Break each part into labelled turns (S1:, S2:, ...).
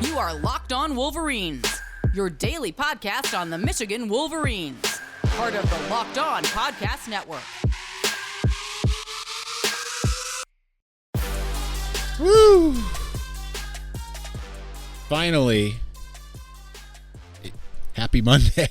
S1: You are Locked On Wolverines, your daily podcast on the Michigan Wolverines, part of the Locked On Podcast Network.
S2: Woo! Finally, happy Monday.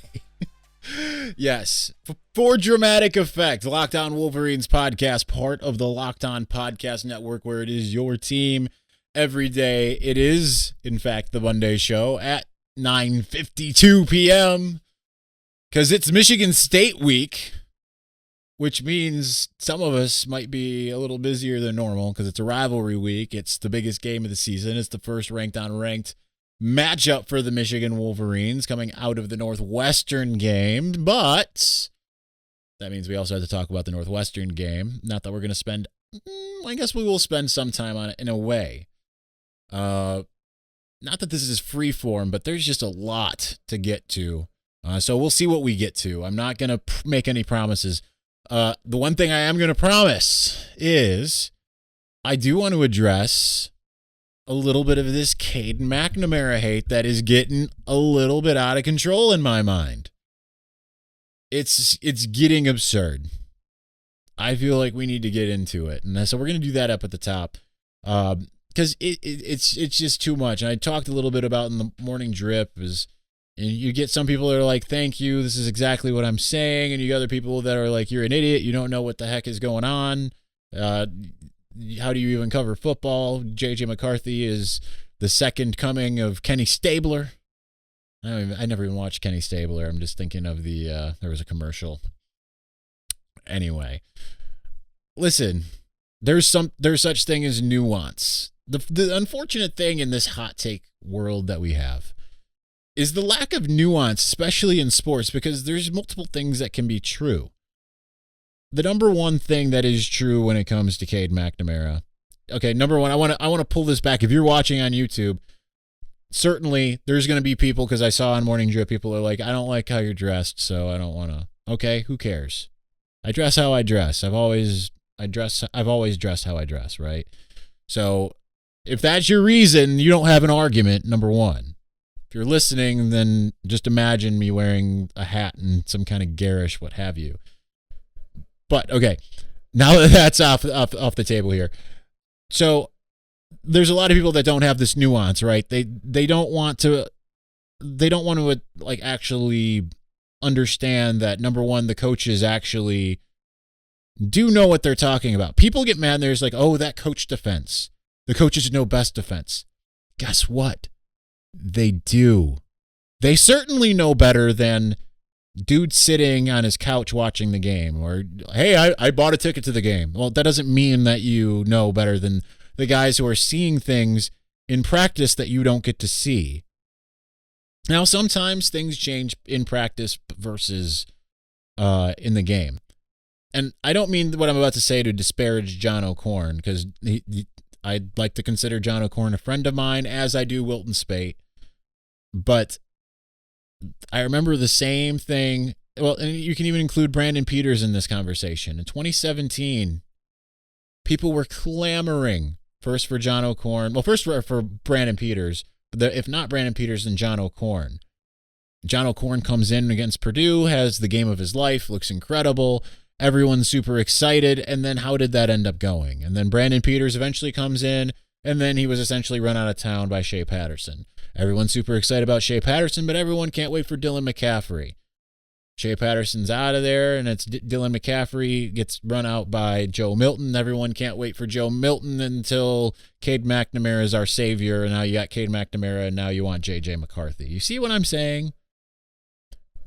S2: Yes, for dramatic effect, Locked On Wolverines podcast, part of the Locked On Podcast Network, where it is your team every day. It is, in fact, the Monday show at 9:52 p.m. because it's Michigan State week, which means some of us might be a little busier than normal because it's a rivalry week. It's the biggest game of the season. It's the first ranked-on-ranked matchup for the Michigan Wolverines coming out of the Northwestern game, but that means we also have to talk about the Northwestern game. Not that we're going to spend, I guess we will spend some time on it in a way. Not that this is free form, but there's just a lot to get to. So we'll see what we get to. I'm not going to make any promises. The one thing I am going to promise is I do want to address a little bit of this Caden McNamara hate that is getting a little bit out of control in my mind. It's getting absurd. I feel like we need to get into it. And so we're going to do that up at the top. Because it's just too much. And I talked a little bit about in the morning drip is you get some people that are like, thank you, this is exactly what I'm saying. And you get other people that are like, you're an idiot, you don't know what the heck is going on. How do you even cover football? JJ McCarthy is the second coming of Kenny Stabler. I never even watched Kenny Stabler. I'm just thinking of there was a commercial. Anyway, listen, there's such thing as nuance. The unfortunate thing in this hot take world that we have is the lack of nuance, especially in sports, because there's multiple things that can be true. The number one thing that is true when it comes to Caden McNamara. Okay, number one, I want to pull this back. If you're watching on YouTube, certainly there's going to be people, because I saw on Morning Drip, people are like, I don't like how you're dressed, so I don't want to. Okay, who cares? I dress how I dress. I've always dressed how I dress, right? So if that's your reason, you don't have an argument, number one. If you're listening, then just imagine me wearing a hat and some kind of garish what have you. But okay, now that that's off the table here. So there's a lot of people that don't have this nuance, right? They don't want to like actually understand that, number one, the coaches actually do know what they're talking about. People get mad and there's like, oh, that coach defense. The coaches know best defense. Guess what? They do. They certainly know better than dude sitting on his couch watching the game, or, hey, I bought a ticket to the game. Well, that doesn't mean that you know better than the guys who are seeing things in practice that you don't get to see. Now, sometimes things change in practice versus in the game. And I don't mean what I'm about to say to disparage John O'Korn, because I'd like to consider John O'Korn a friend of mine, as I do Wilton Spate. But I remember the same thing. Well, and you can even include Brandon Peters in this conversation. In 2017, people were clamoring first for John O'Korn. Well, first for Brandon Peters. If not Brandon Peters, then John O'Korn. John O'Korn comes in against Purdue, has the game of his life, looks incredible. Everyone's super excited. And then how did that end up going? And then Brandon Peters eventually comes in, and then he was essentially run out of town by Shea Patterson. Everyone's super excited about Shea Patterson, but everyone can't wait for Dylan McCaffrey. Shea Patterson's out of there, and it's Dylan McCaffrey gets run out by Joe Milton. Everyone can't wait for Joe Milton until Cade McNamara is our savior, and now you got Cade McNamara, and now you want J.J. McCarthy. You see what I'm saying?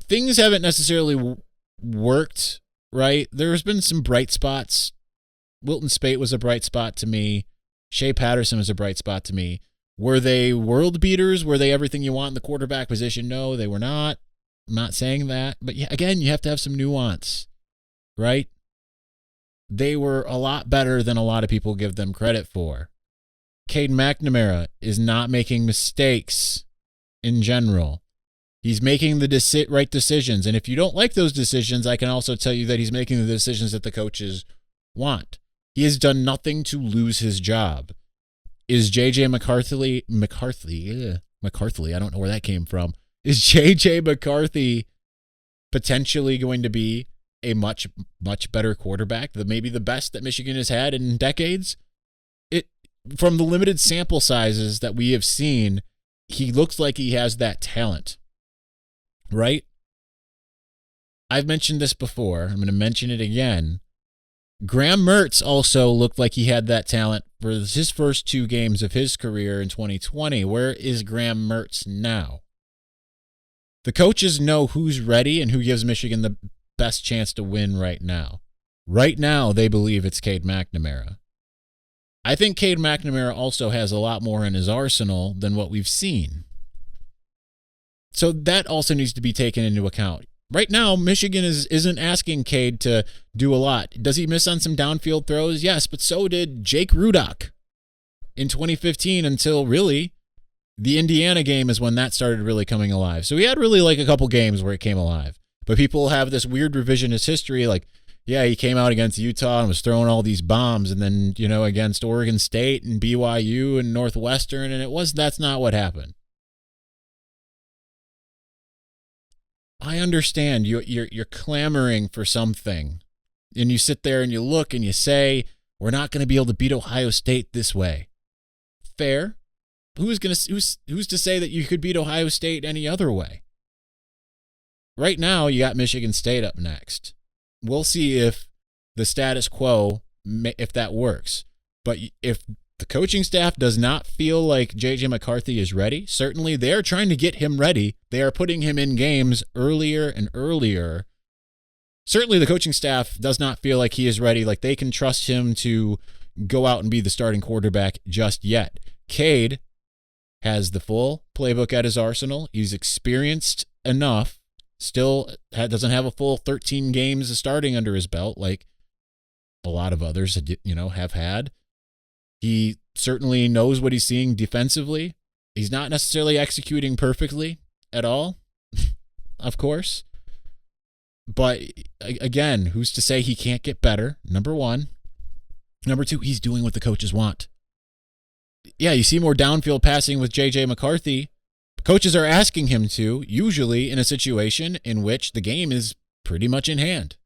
S2: Things haven't necessarily worked, right? There's been some bright spots. Wilton Spate was a bright spot to me. Shea Patterson was a bright spot to me. Were they world beaters? Were they everything you want in the quarterback position? No, they were not. I'm not saying that. But again, you have to have some nuance, right? They were a lot better than a lot of people give them credit for. Caden McNamara is not making mistakes in general. He's making the right decisions. And if you don't like those decisions, I can also tell you that he's making the decisions that the coaches want. He has done nothing to lose his job. Is J.J. McCarthy McCarthy. I don't know where that came from. Is JJ McCarthy potentially going to be a much, much better quarterback, maybe the best that Michigan has had in decades? From the limited sample sizes that we have seen, he looks like he has that talent, right? I've mentioned this before. I'm going to mention it again. Graham Mertz also looked like he had that talent for his first 2 games of his career in 2020. Where is Graham Mertz now? The coaches know who's ready and who gives Michigan the best chance to win right now. Right now, they believe it's Cade McNamara. I think Cade McNamara also has a lot more in his arsenal than what we've seen. So that also needs to be taken into account. Right now, Michigan isn't asking Cade to do a lot. Does he miss on some downfield throws? Yes, but so did Jake Rudock in 2015 until really the Indiana game is when that started really coming alive. So he had really like a couple games where it came alive. But people have this weird revisionist history like, yeah, he came out against Utah and was throwing all these bombs, and then, against Oregon State and BYU and Northwestern, and that's not what happened. I understand you're clamoring for something, and you sit there and you look and you say, we're not going to be able to beat Ohio State this way. Fair. Who's to say that you could beat Ohio State any other way? Right now, you got Michigan State up next. We'll see if the status quo, if that works. But if the coaching staff does not feel like J.J. McCarthy is ready, certainly they're trying to get him ready. They are putting him in games earlier and earlier. Certainly the coaching staff does not feel like he is ready, like they can trust him to go out and be the starting quarterback just yet. Cade has the full playbook at his arsenal. He's experienced enough. Still doesn't have a full 13 games of starting under his belt like a lot of others, have had. He certainly knows what he's seeing defensively. He's not necessarily executing perfectly at all, of course. But again, who's to say he can't get better? Number one. Number two, he's doing what the coaches want. Yeah, you see more downfield passing with J.J. McCarthy. Coaches are asking him to, usually in a situation in which the game is pretty much in hand.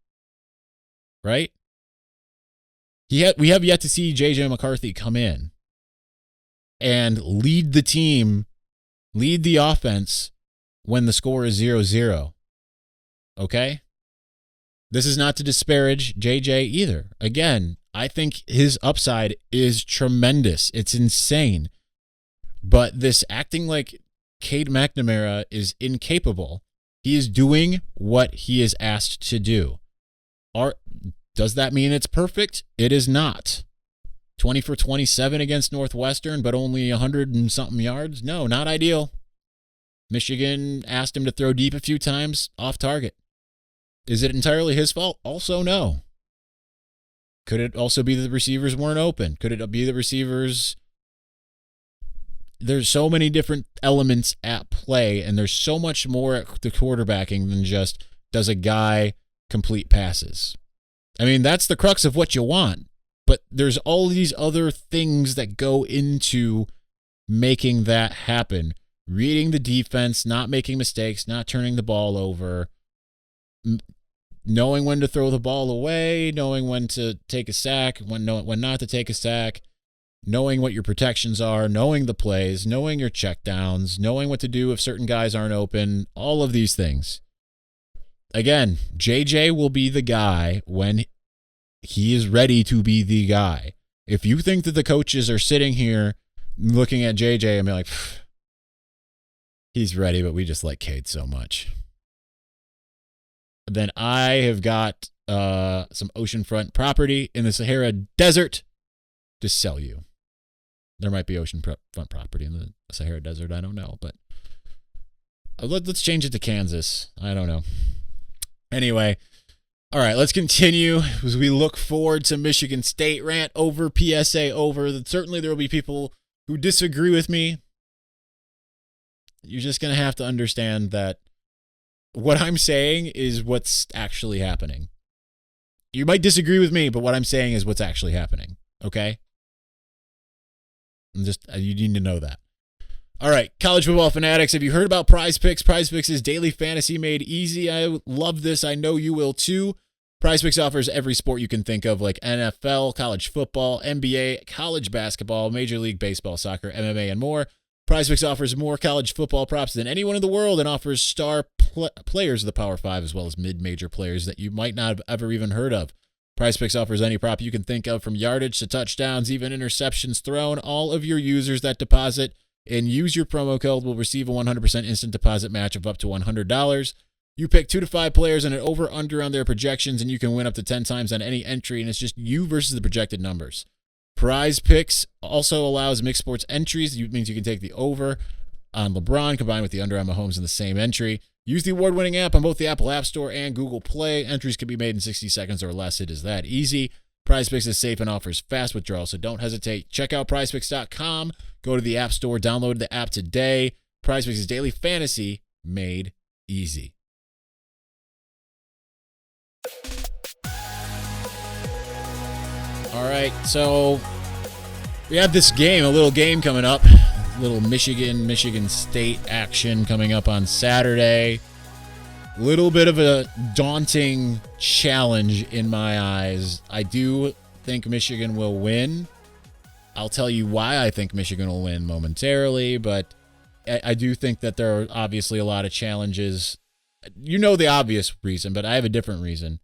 S2: Right? We have yet to see J.J. McCarthy come in and lead the team, lead the offense when the score is 0-0. Okay? This is not to disparage J.J. either. Again, I think his upside is tremendous. It's insane. But this acting like Cade McNamara is incapable. He is doing what he is asked to do. Does that mean it's perfect? It is not. 20 for 27 against Northwestern, but only 100 and something yards? No, not ideal. Michigan asked him to throw deep a few times, off target. Is it entirely his fault? Also, no. Could it also be that the receivers weren't open? Could it be the receivers? There's so many different elements at play, and there's so much more at the quarterbacking than just does a guy complete passes. I mean, that's the crux of what you want, but there's all these other things that go into making that happen. Reading the defense, not making mistakes, not turning the ball over, knowing when to throw the ball away, knowing when to take a sack, when not to take a sack, knowing what your protections are, knowing the plays, knowing your checkdowns, knowing what to do if certain guys aren't open, all of these things. Again, JJ will be the guy when he is ready to be the guy. If you think that the coaches are sitting here looking at JJ and be like, he's ready, but we just like Cade so much, then I have got some oceanfront property in the Sahara Desert to sell you. There might be oceanfront property in the Sahara Desert. I don't know, but let's change it to Kansas. I don't know. Anyway, all right, let's continue as we look forward to Michigan State. Rant over, PSA over. Certainly there will be people who disagree with me. You're just going to have to understand that what I'm saying is what's actually happening. You might disagree with me, but what I'm saying is what's actually happening. Okay? You need to know that. All right, college football fanatics, have you heard about PrizePicks? PrizePicks is daily fantasy made easy. I love this. I know you will too. PrizePicks offers every sport you can think of, like NFL, college football, NBA, college basketball, Major League Baseball, soccer, MMA, and more. PrizePicks offers more college football props than anyone in the world and offers star players of the Power 5 as well as mid-major players that you might not have ever even heard of. PrizePicks offers any prop you can think of, from yardage to touchdowns, even interceptions thrown. All of your users that deposit and use your promo code will receive a 100% instant deposit match of up to $100. You pick 2 to 5 players and an over-under on their projections, and you can win up to 10 times on any entry, and it's just you versus the projected numbers. PrizePicks also allows mixed sports entries. It means you can take the over on LeBron combined with the under on Mahomes in the same entry. Use the award-winning app on both the Apple App Store and Google Play. Entries can be made in 60 seconds or less. It is that easy. PrizePicks is safe and offers fast withdrawals, so don't hesitate. Check out PrizePicks.com. Go to the App Store. Download the app today. PrizePicks is daily fantasy made easy. All right, so we have this game, a little game coming up. A little Michigan State action coming up on Saturday. Little bit of a daunting challenge in my eyes. I do think Michigan will win. I'll tell you why I think Michigan will win momentarily, but I do think that there are obviously a lot of challenges. You know the obvious reason, but I have a different reason.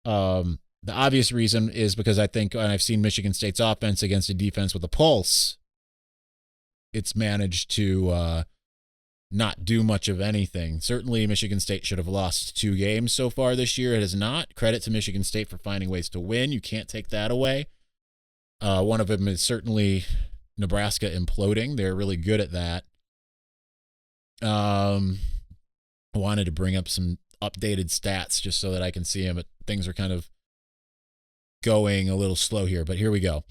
S2: The obvious reason is because I think, and I've seen Michigan State's offense against a defense with a pulse, it's managed to not do much of anything. Certainly, Michigan State should have lost 2 games so far this year. It has not. Credit to Michigan State for finding ways to win. You can't take that away. One of them is certainly Nebraska imploding. They're really good at that. I wanted to bring up some updated stats just so that I can see them, but things are kind of going a little slow here, but here we go.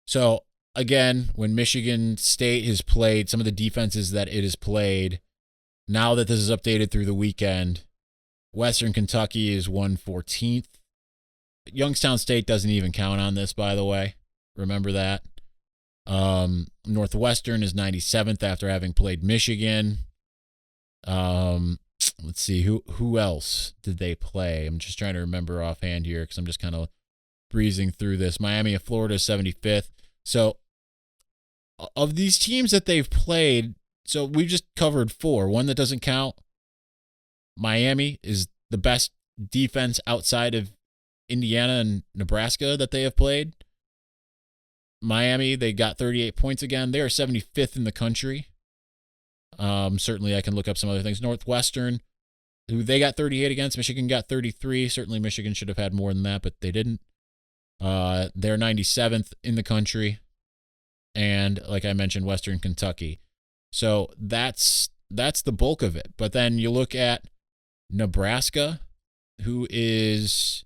S2: So, again, when Michigan State has played, some of the defenses that it has played, now that this is updated through the weekend, Western Kentucky is 114th. Youngstown State doesn't even count on this, by the way. Remember that. Northwestern is 97th after having played Michigan. Let's see, who else did they play? I'm just trying to remember offhand here because I'm just kind of breezing through this. Miami of Florida is 75th. So of these teams that they've played, so we've just covered 4. One that doesn't count, Miami is the best defense outside of Indiana and Nebraska that they have played. Miami, they got 38 points again. They are 75th in the country. Certainly I can look up some other things. Northwestern, who they got 38 against. Michigan got 33. Certainly Michigan should have had more than that, but they didn't. They're 97th in the country. And like I mentioned, Western Kentucky. So that's the bulk of it. But then you look at Nebraska, who is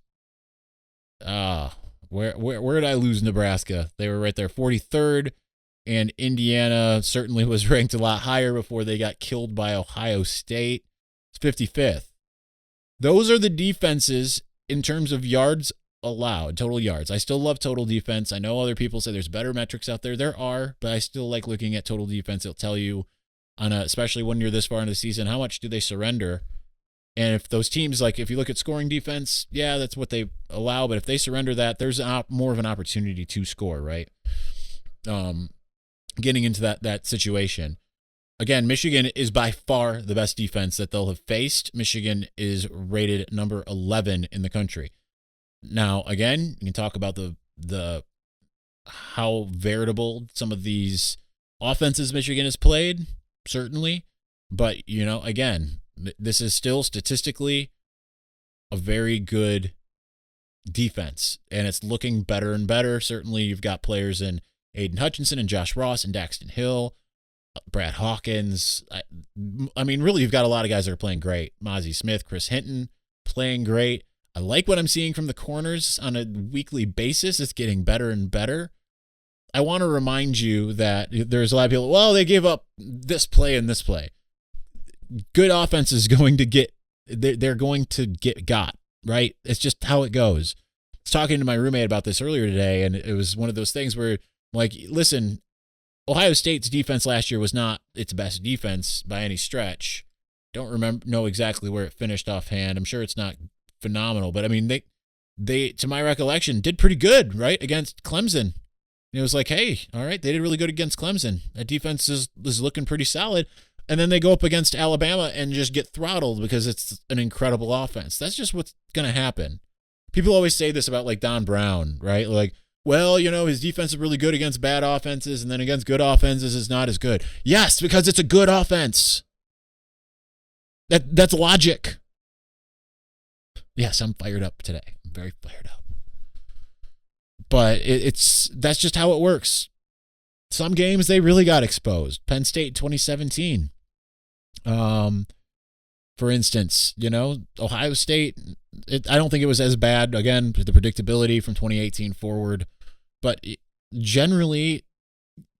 S2: where did I lose Nebraska? They were right there, 43rd, and Indiana certainly was ranked a lot higher before they got killed by Ohio State. It's 55th. Those are the defenses in terms of yards allowed, total yards. I still love total defense. I know other people say there's better metrics out there. There are, but I still like looking at total defense. It'll tell you, especially when you're this far into the season, how much do they surrender? And if those teams, like if you look at scoring defense, yeah, that's what they allow. But if they surrender that, there's more of an opportunity to score, right? Getting into that situation. Again, Michigan is by far the best defense that they'll have faced. Michigan is rated number 11 in the country. Now, again, you can talk about the how veritable some of these offenses Michigan has played, certainly. But, again, this is still statistically a very good defense, and it's looking better and better. Certainly, you've got players in Aiden Hutchinson and Josh Ross and Daxton Hill, Brad Hawkins. I mean, really, you've got a lot of guys that are playing great. Mozzie Smith, Chris Hinton, playing great. I like what I'm seeing from the corners on a weekly basis. It's getting better and better. I want to remind you that there's a lot of people, well, they gave up this play and this play. Good offense is going to they're going to get got, right? It's just how it goes. I was talking to my roommate about this earlier today, and it was one of those things where, like, listen, Ohio State's defense last year was not its best defense by any stretch. Don't know exactly where it finished offhand. I'm sure it's not phenomenal, but I mean, they to my recollection, did pretty good, right, against Clemson. And it was like, hey, all right, they did really good against Clemson. That defense is looking pretty solid. And then they go up against Alabama and just get throttled because it's an incredible offense. That's just what's going to happen. People always say this about like Don Brown, right? Like, well, his defense is really good against bad offenses, and then against good offenses is not as good. Yes, because it's a good offense. That's logic. Yes, I'm fired up today. I'm very fired up. But that's just how it works. Some games they really got exposed. Penn State 2017. For instance, Ohio State, I don't think it was as bad, again, the predictability from 2018 forward. But generally,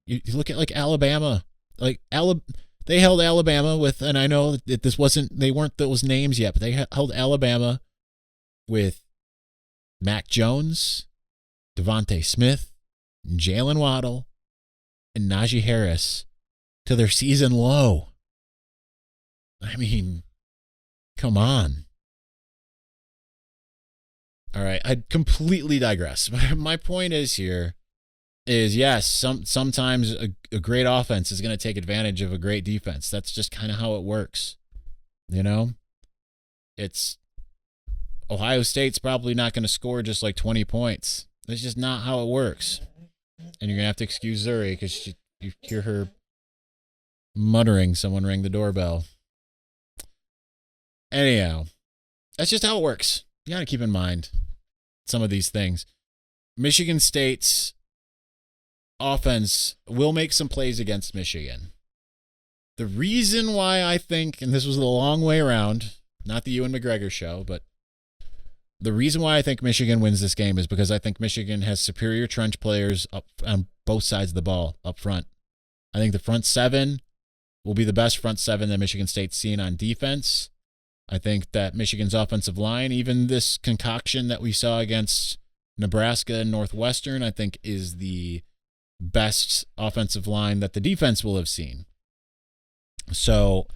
S2: you look at like Alabama, they held Alabama with, and I know that they weren't those names yet, but they held Alabama with Mac Jones, Devontae Smith, Jalen Waddle, and Najee Harris to their season low. I mean, come on. All right, I completely digress. My point is yes, sometimes a great offense is going to take advantage of a great defense. That's just kind of how it works. It's Ohio State's probably not going to score just like 20 points. That's just not how it works. And you're going to have to excuse Zuri because you hear her muttering someone rang the doorbell. Anyhow, that's just how it works. You got to keep in mind some of these things. Michigan State's offense will make some plays against Michigan. The reason why I think, and this was the long way around, not the Ewan McGregor show, but the reason why I think Michigan wins this game is because I think Michigan has superior trench players up on both sides of the ball up front. I think the front seven will be the best front seven that Michigan State's seen on defense. I think that Michigan's offensive line, even this concoction that we saw against Nebraska and Northwestern, I think is the best offensive line that the defense will have seen. So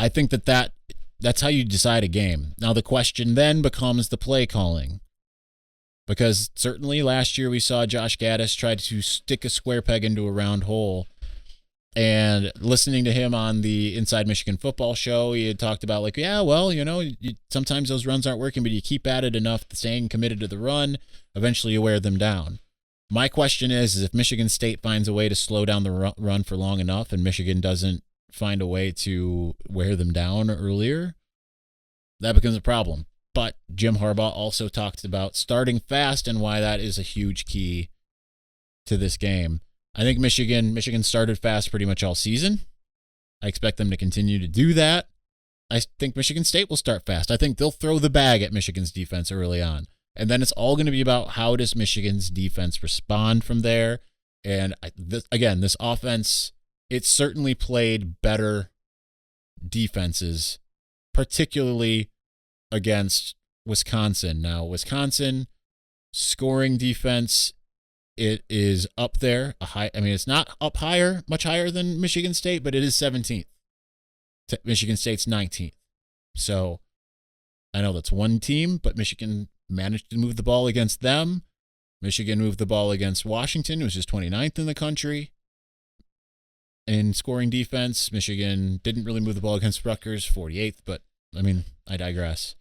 S2: I think that's how you decide a game. Now the question then becomes the play calling. Because certainly last year we saw Josh Gaddis try to stick a square peg into a round hole. And listening to him on the Inside Michigan Football show, he had talked about sometimes those runs aren't working, but you keep at it enough, staying committed to the run, eventually you wear them down. My question is if Michigan State finds a way to slow down the run for long enough and Michigan doesn't find a way to wear them down earlier, that becomes a problem. But Jim Harbaugh also talked about starting fast and why that is a huge key to this game. I think Michigan started fast pretty much all season. I expect them to continue to do that. I think Michigan State will start fast. I think they'll throw the bag at Michigan's defense early on. And then it's all going to be about how does Michigan's defense respond from there. And this offense, it's certainly played better defenses, particularly against Wisconsin. Now, Wisconsin scoring defense, it is up there. It's not up higher, much higher than Michigan State, but it is 17th. Michigan State's 19th. So I know that's one team, but Michigan managed to move the ball against them. Michigan moved the ball against Washington, which is 29th in the country in scoring defense. Michigan didn't really move the ball against Rutgers, 48th, but I digress.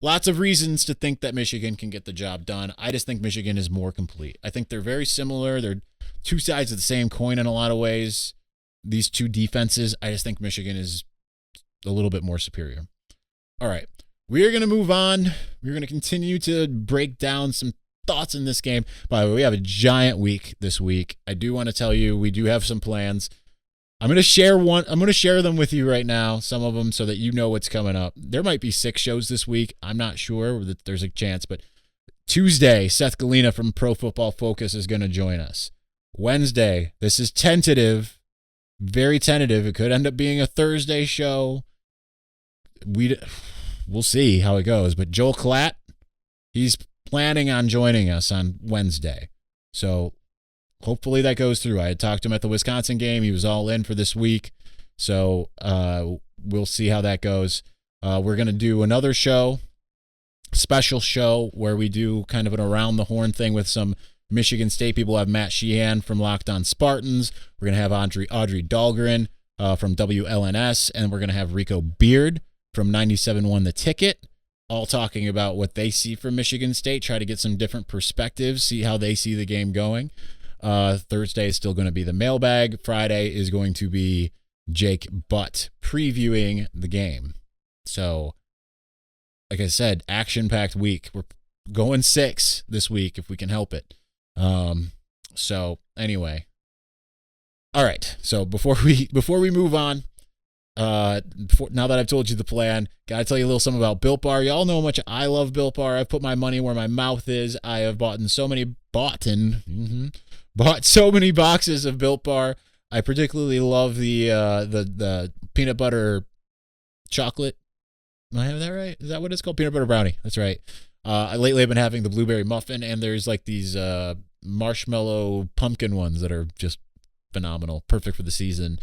S2: Lots of reasons to think that Michigan can get the job done. I just think Michigan is more complete. I think they're very similar. They're two sides of the same coin in a lot of ways. These two defenses, I just think Michigan is a little bit more superior. All right, we are going to move on. We're going to continue to break down some thoughts in this game. By the way, we have a giant week this week. I do want to tell you we do have some plans. I'm going to share them with you right now, some of them, so that you know what's coming up. There might be 6 shows this week. I'm not sure that there's a chance, but Tuesday, Seth Galina from Pro Football Focus is going to join us. Wednesday, this is tentative, very tentative. It could end up being a Thursday show. We'll see how it goes, but Joel Klatt, he's planning on joining us on Wednesday. So hopefully that goes through. I had talked to him at the Wisconsin game. He was all in for this week. So we'll see how that goes. We're going to do another special show where we do kind of an around the horn thing with some Michigan State people. We'll have Matt Sheehan from Locked On Spartans. We're going to have Audrey Dahlgren from WLNS, and we're going to have Rico Beard from 97.1 The Ticket, all talking about what they see from Michigan State, try to get some different perspectives, see how they see the game going. Thursday is still going to be the mailbag. Friday is going to be Jake Butt previewing the game. So, like I said, action-packed week. We're going 6 this week if we can help it. So anyway, all right. So before we move on, now that I've told you the plan, gotta tell you a little something about Built Bar. Y'all know how much I love Built Bar. I've put my money where my mouth is. I have bought so many boxes of Built Bar. I particularly love the peanut butter chocolate. Am I have that right? Is that what it's called? Peanut butter brownie. That's right. Lately I've been having the blueberry muffin, and there's like these marshmallow pumpkin ones that are just phenomenal, perfect for the season.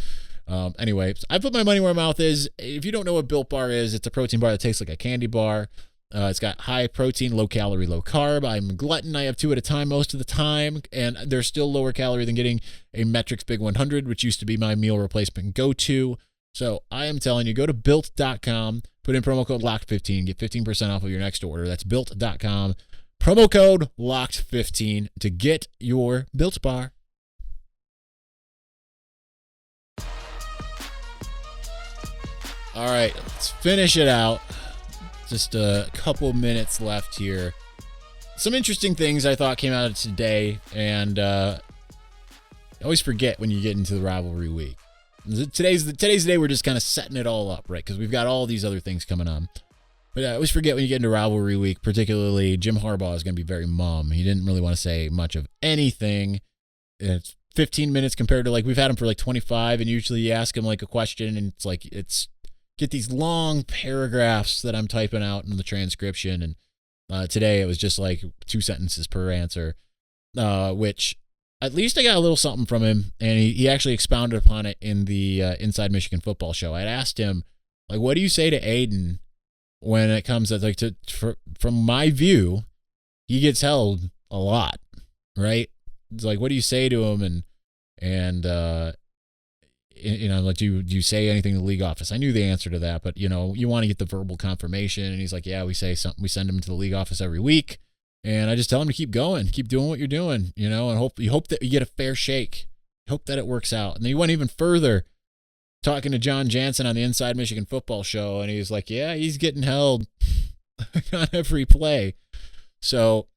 S2: Anyway, I put my money where my mouth is. If you don't know what Built Bar is, it's a protein bar that tastes like a candy bar. It's got high protein, low calorie, low carb. I'm a glutton. I have 2 at a time most of the time, and they're still lower calorie than getting a Metrics Big 100, which used to be my meal replacement go-to. So I am telling you, go to built.com, put in promo code LOCKED15, get 15% off of your next order. That's built.com, promo code LOCKED15 to get your Built Bar. All right, let's finish it out. Just a couple minutes left here. Some interesting things I thought came out of today, and I always forget when you get into the rivalry week. Today's the day we're just kind of setting it all up, right? Because we've got all these other things coming on. But I always forget when you get into rivalry week, particularly Jim Harbaugh is going to be very mum. He didn't really want to say much of anything. It's 15 minutes compared to, like, we've had him for like 25, and usually you ask him like a question, and it's get these long paragraphs that I'm typing out in the transcription. And today it was just like 2 sentences per answer, which at least I got a little something from him, and he actually expounded upon it in the Inside Michigan Football show. I'd asked him, like, what do you say to Aiden when it comes to from my view, he gets held a lot, right? It's like, what do you say to him? And like, do you say anything to the league office? I knew the answer to that, but, you want to get the verbal confirmation. And he's like, yeah, we say something. We send him to the league office every week. And I just tell him to keep going, keep doing what you're doing, and hope that you get a fair shake. Hope that it works out. And then he went even further, talking to John Jansen on the Inside Michigan Football show, and he's like, yeah, he's getting held on every play. So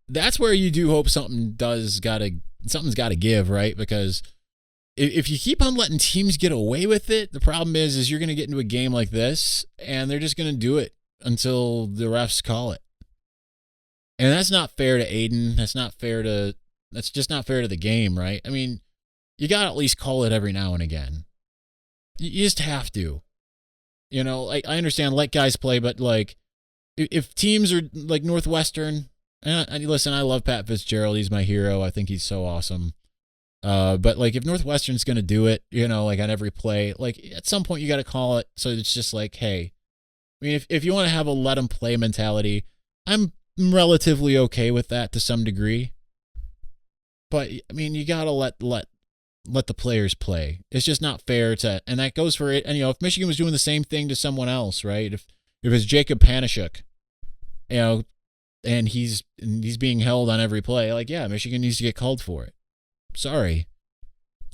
S2: that's where you do hope something's got to give, right? Because if you keep on letting teams get away with it, the problem is you're going to get into a game like this, and they're just going to do it until the refs call it. And that's not fair to Aiden. That's just not fair to the game, right? I mean, you got to at least call it every now and again. You just have to. I understand let guys play, but, like, if teams are like Northwestern, listen, I love Pat Fitzgerald. He's my hero. I think he's so awesome. But, like, if Northwestern's going to do it, like on every play, like, at some point you got to call it. So it's just like, hey, I mean, if you want to have a let them play mentality, I'm relatively okay with that to some degree. But, I mean, you got to let the players play. It's just not fair to, and that goes for it. And, if Michigan was doing the same thing to someone else, right? If it's Jacob Panashuk, and he's being held on every play, like, yeah, Michigan needs to get called for it. Sorry.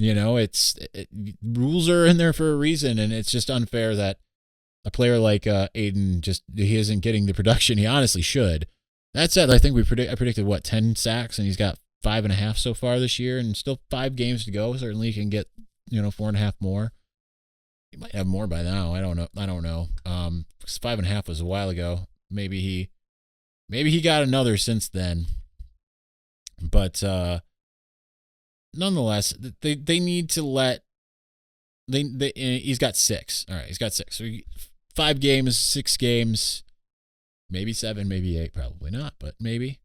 S2: Rules are in there for a reason, and it's just unfair that a player like Aiden, he isn't getting the production he honestly should. That said, I think I predicted 10 sacks, and he's got 5.5 so far this year, and still 5 games to go. Certainly he can get 4.5 more. He might have more by now. I don't know. Because 5.5 was a while ago. Maybe he got another since then. But nonetheless, they need to let. He's got 6. All right, he's got 6. So 5 games, 6 games. Maybe 7, maybe 8, probably not, but maybe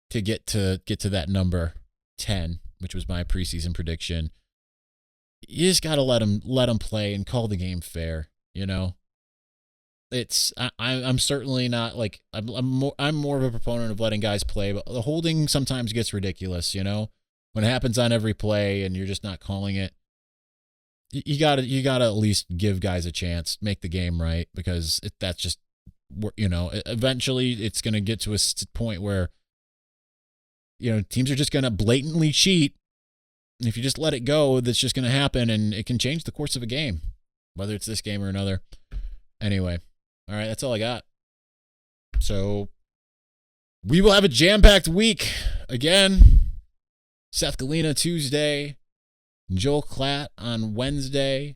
S2: to get to that number 10, which was my preseason prediction. You just got to let them play and call the game fair, you know? I'm certainly not like I'm more of a proponent of letting guys play, but the holding sometimes gets ridiculous, you know? When it happens on every play and you're just not calling it. You got to at least give guys a chance, make the game right, because that's just, you know, eventually it's going to get to a point where, you know, teams are just going to blatantly cheat. And if you just let it go, that's just going to happen, and it can change the course of a game, whether it's this game or another. Anyway, all right, that's all I got. So we will have a jam-packed week again. Seth Galina Tuesday, Joel Klatt on Wednesday.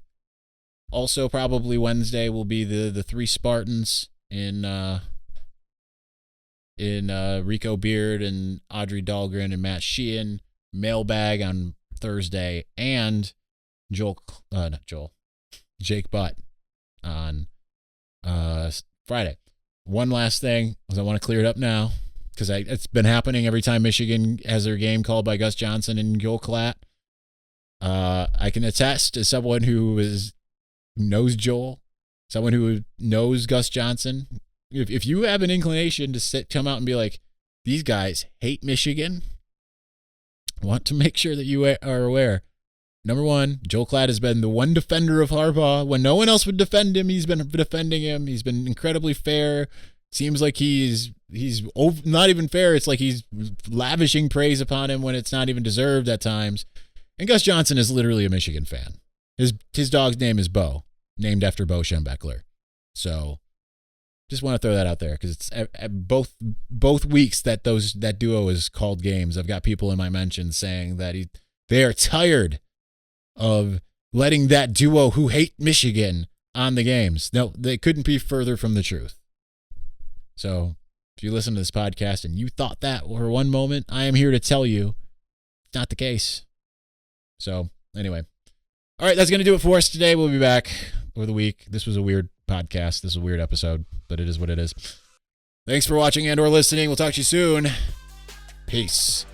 S2: Also, probably Wednesday will be the three Spartans in Rico Beard and Audrey Dahlgren and Matt Sheehan. Mailbag on Thursday, and Jake Butt on Friday. One last thing, because I want to clear it up now, because it's been happening every time Michigan has their game called by Gus Johnson and Joel Klatt. I can attest as someone who knows Joel, someone who knows Gus Johnson. If you have an inclination to come out and be like, these guys hate Michigan, I want to make sure that you are aware. Number one, Joel Klatt has been the one defender of Harbaugh. When no one else would defend him, he's been defending him. He's been incredibly fair. Seems like he's not even fair. It's like he's lavishing praise upon him when it's not even deserved at times. And Gus Johnson is literally a Michigan fan. His dog's name is Bo, named after Bo Schembechler. So just want to throw that out there, because it's both weeks that duo is called games. I've got people in my mentions saying that they are tired of letting that duo who hate Michigan on the games. No, they couldn't be further from the truth. So if you listen to this podcast and you thought that for one moment, I am here to tell you it's not the case. So anyway, all right, that's going to do it for us today. We'll be back over the week. This was a weird podcast. This is a weird episode, but it is what it is. Thanks for watching and or listening. We'll talk to you soon. Peace.